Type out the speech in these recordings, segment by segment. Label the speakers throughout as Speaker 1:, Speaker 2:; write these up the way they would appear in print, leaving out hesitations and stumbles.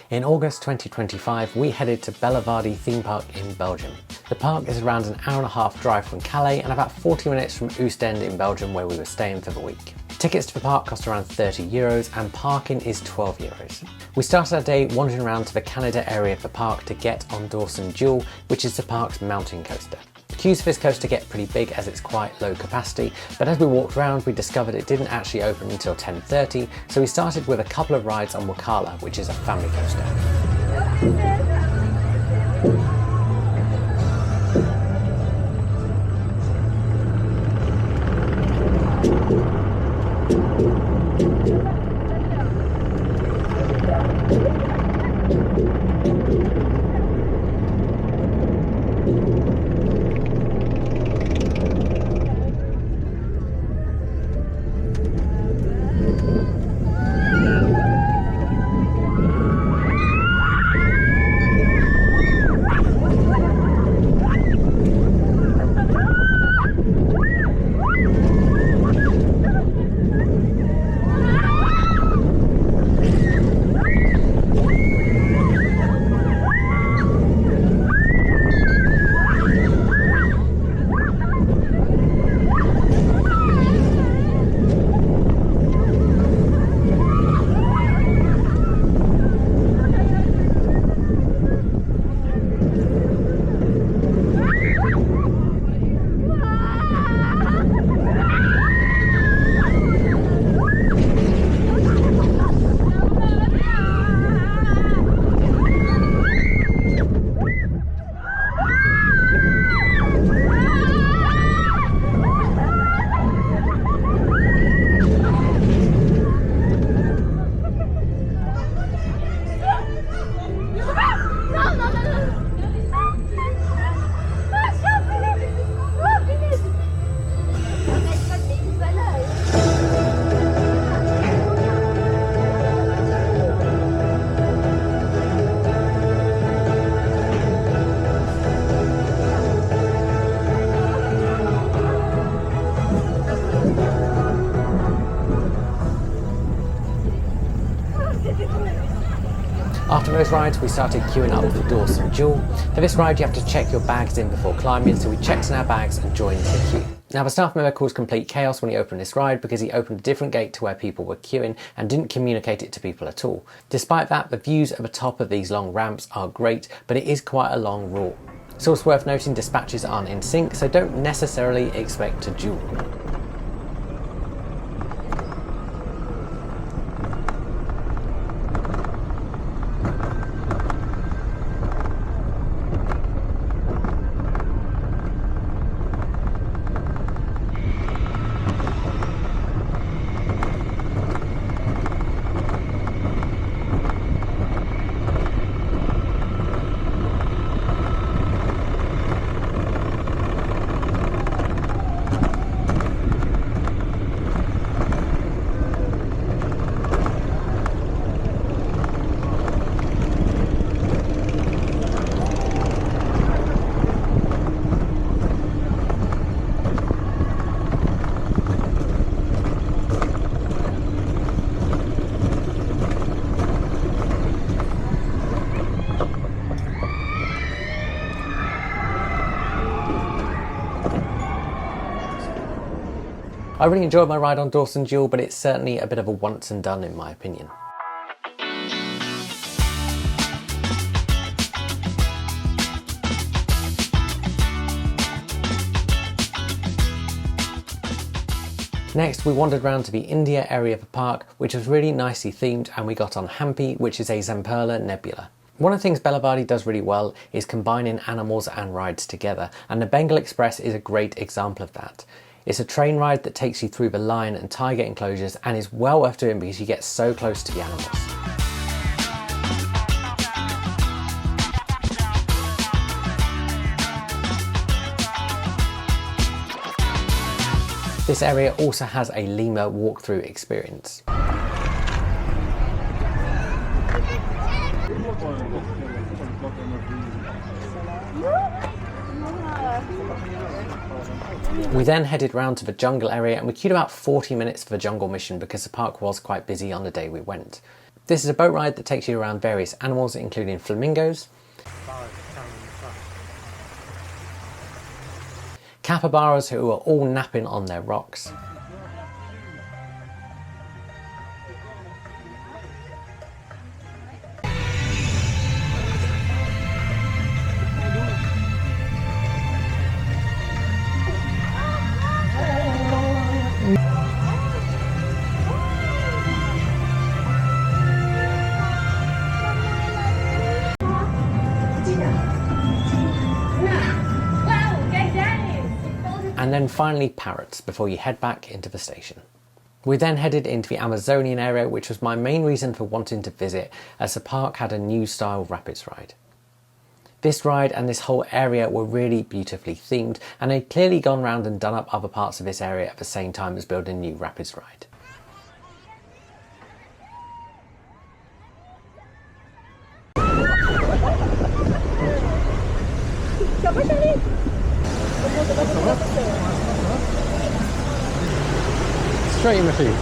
Speaker 1: In August 2025, we headed to Bellewaerde theme park in Belgium. The park is around an hour-and-a-half drive from Calais and about 40 minutes from Oostend in Belgium, where we were staying for the week. Tickets to the park cost around €30 and parking is €12. We started our day wandering around to the Canada area of the park to get on Dawson Duel, which is the park's mountain coaster. Queues for this coaster get pretty big as it's quite low capacity, but as we walked around we discovered it didn't actually open until 10:30, so we started with a couple of rides on Wakala, which is a family coaster. After those rides, we started queuing up for Dawson Duel. For this ride, you have to check your bags in before climbing, so we checked in our bags and joined the queue. Now, the staff member caused complete chaos when he opened this ride because he opened a different gate to where people were queuing and didn't communicate it to people at all. Despite that, the views at the top of these long ramps are great, but it is quite a long walk. It's also worth noting dispatches aren't in sync, so don't necessarily expect to duel. I really enjoyed my ride on Dawson Duel, but it's certainly a bit of a once and done in my opinion. Next, we wandered around to the India area of the park, which was really nicely themed, and we got on Hampi, which is a Zamperla nebula. One of the things Bellewaerde does really well is combining animals and rides together, and the Bengal Express is a great example of that. It's a train ride that takes you through the lion and tiger enclosures and is well worth doing because you get so close to the animals. This area also has a lemur walkthrough experience. We then headed round to the jungle area and we queued about 40 minutes for the jungle mission because the park was quite busy on the day we went. This is a boat ride that takes you around various animals, including flamingos, capybaras who are all napping on their rocks, and then finally parrots before you head back into the station. We then headed into the Amazonian area, which was my main reason for wanting to visit, as the park had a new style rapids ride. This ride and this whole area were really beautifully themed, and they'd clearly gone round and done up other parts of this area at the same time as building a new rapids ride. Straight in the feet.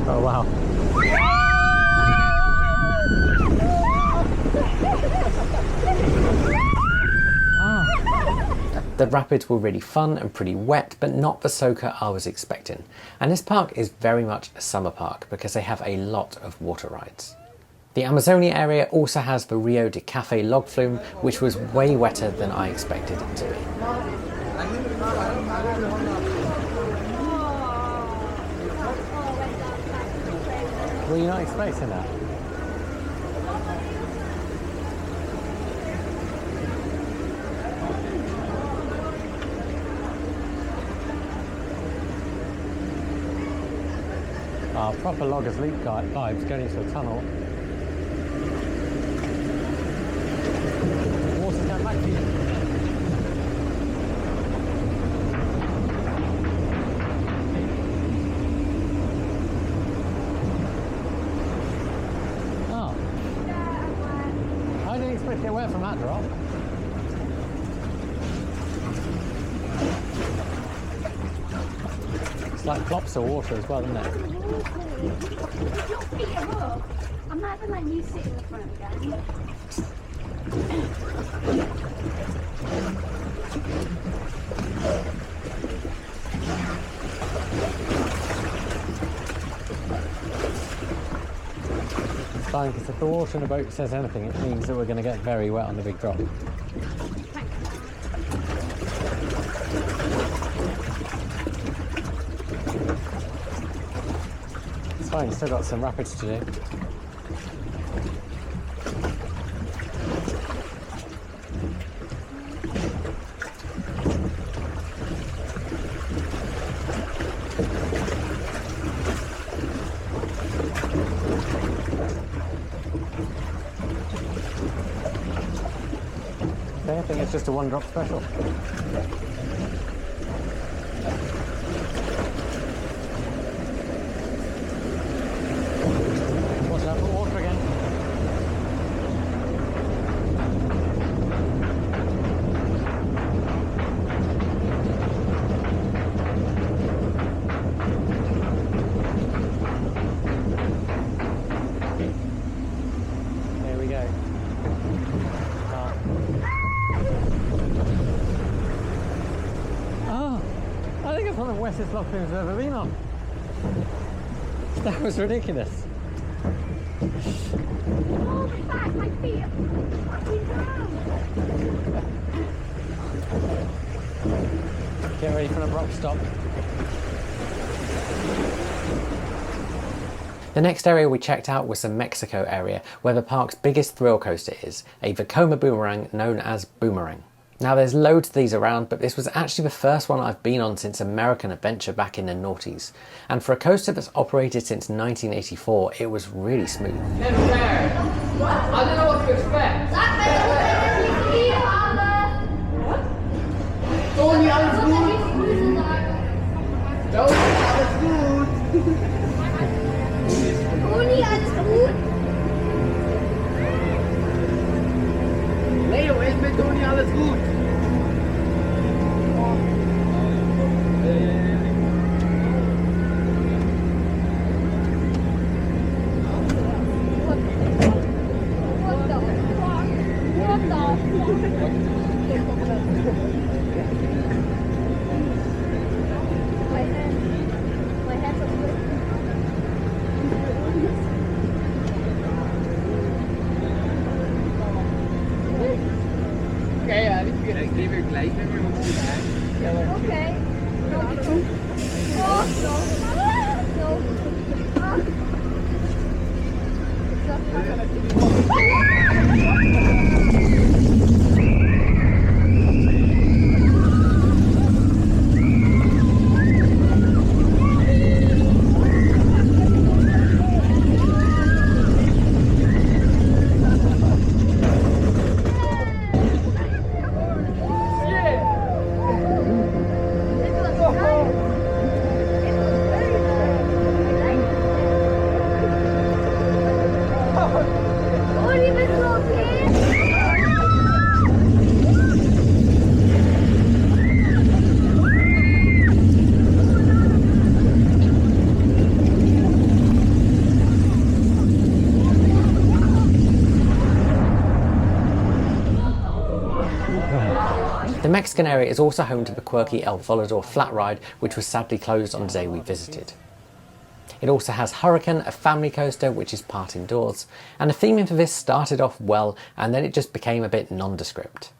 Speaker 1: Oh wow. The rapids were really fun and pretty wet, but not the soaker I was expecting. And this park is very much a summer park because they have a lot of water rides. The Amazonia area also has the Rio de Cafe log flume, which was way wetter than I expected it to be. Were you not expecting that? Proper Loggers Leap vibes going into a tunnel. Water's going back to you. Oh. I didn't expect to get wet from that drop. It's like plops of water as well, isn't it?
Speaker 2: Your feet are up. I'm not even letting you sit in the front of the guy.
Speaker 1: It's fine, because if the water in the boat says anything, it means that we're going to get very wet on the big drop. It's fine, still got some rapids to do. Okay, I think it's just a one drop special. Watch out for water again. There we go. I think it's one of the wettest log flumes I've ever been on. That was ridiculous.
Speaker 2: Oh, back, my feet are fucking down.
Speaker 1: Get ready for an abrupt stop. The next area we checked out was the Mexico area, where the park's biggest thrill coaster is, a Vekoma boomerang known as Boomerang. Now there's loads of these around, but this was actually the first one I've been on since American Adventure back in the noughties. And for a coaster that's operated since 1984, it was really smooth.
Speaker 3: What? I don't know what to expect. Tony, alles gut. Tony, alles gut.
Speaker 2: Toni, alles gut?
Speaker 3: Leo, ist mit Toni alles gut?
Speaker 2: Okay.
Speaker 1: The Mexican area is also home to the quirky El Volador flat ride, which was sadly closed on the day we visited. It also has Hurricane, a family coaster which is part indoors, and the theming for this started off well and then it just became a bit nondescript.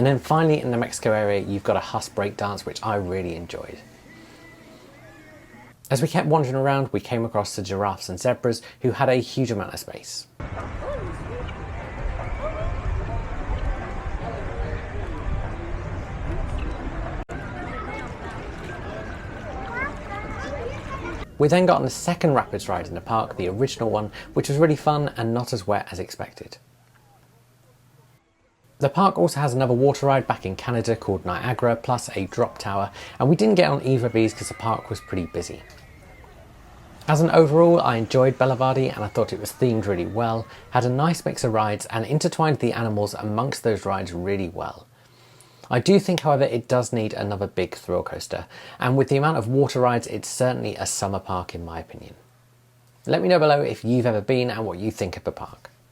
Speaker 1: And then finally in the Mexico area, you've got a Huss breakdance, which I really enjoyed. As we kept wandering around, we came across the giraffes and zebras, who had a huge amount of space. We then got on the second rapids ride in the park, the original one, which was really fun and not as wet as expected. The park also has another water ride back in Canada called Niagara, plus a drop tower, and we didn't get on either of these because the park was pretty busy. As an overall, I enjoyed Bellewaerde and I thought it was themed really well, had a nice mix of rides and intertwined the animals amongst those rides really well. I do think, however, it does need another big thrill coaster, and with the amount of water rides, it's certainly a summer park in my opinion. Let me know below if you've ever been and what you think of the park.